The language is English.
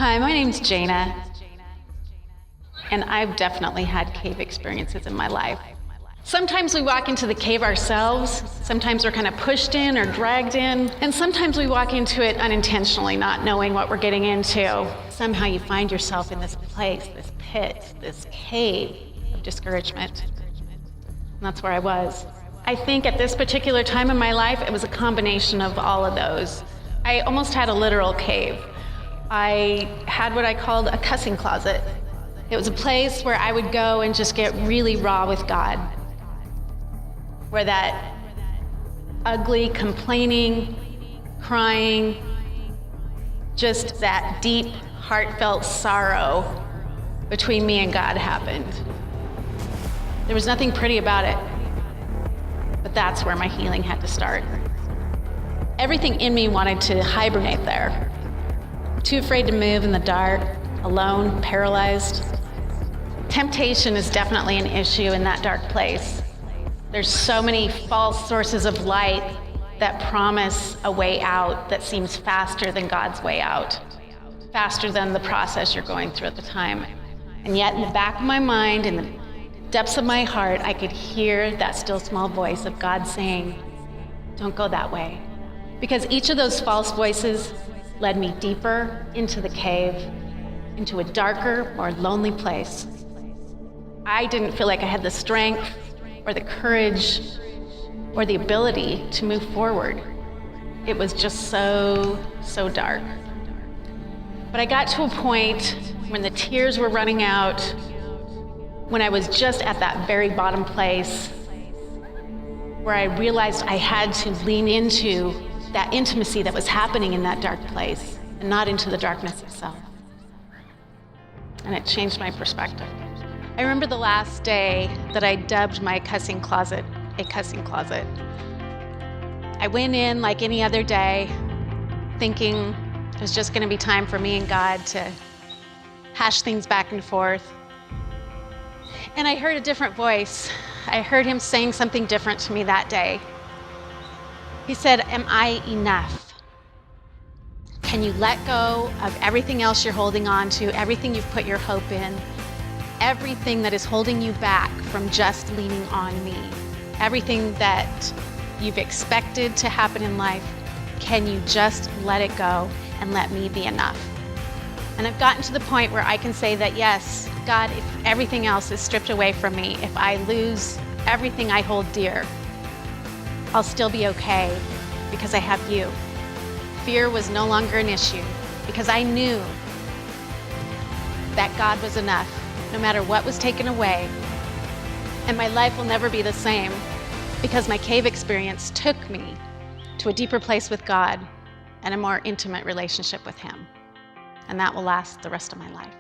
Hi, my name's Jana, and I've definitely had cave experiences in my life. Sometimes we walk into the cave ourselves, sometimes we're kind of pushed in or dragged in, and sometimes we walk into it unintentionally, not knowing what we're getting into. Somehow you find yourself in this place, this pit, this cave of discouragement. And that's where I was. I think at this particular time in my life, it was a combination of all of those. I almost had a literal cave. I had what I called a cussing closet. It was a place where I would go and just get really raw with God, where that ugly, complaining, crying, just that deep, heartfelt sorrow between me and God happened. There was nothing pretty about it, but that's where my healing had to start. Everything in me wanted to hibernate there. Too afraid to move in the dark, alone, paralyzed. Temptation is definitely an issue in that dark place. There's so many false sources of light that promise a way out that seems faster than God's way out, faster than the process you're going through at the time. And yet in the back of my mind, in the depths of my heart, I could hear that still small voice of God saying, don't go that way. Because each of those false voices led me deeper into the cave, into a darker, more lonely place. I didn't feel like I had the strength or the courage or the ability to move forward. It was just so dark. But I got to a point when the tears were running out, when I was just at that very bottom place, where I realized I had to lean into that intimacy that was happening in that dark place and not into the darkness itself. And it changed my perspective. I remember the last day that I dubbed my cussing closet a cussing closet. I went in like any other day, thinking it was just gonna be time for me and God to hash things back and forth. And I heard a different voice. I heard him saying something different to me that day. He said, am I enough? Can you let go of everything else you're holding on to, everything you've put your hope in, everything that is holding you back from just leaning on me, everything that you've expected to happen in life? Can you just let it go and let me be enough? And I've gotten to the point where I can say that, yes, God, if everything else is stripped away from me, if I lose everything I hold dear, I'll still be okay because I have you. Fear was no longer an issue because I knew that God was enough no matter what was taken away. And my life will never be the same because my cave experience took me to a deeper place with God and a more intimate relationship with Him. And that will last the rest of my life.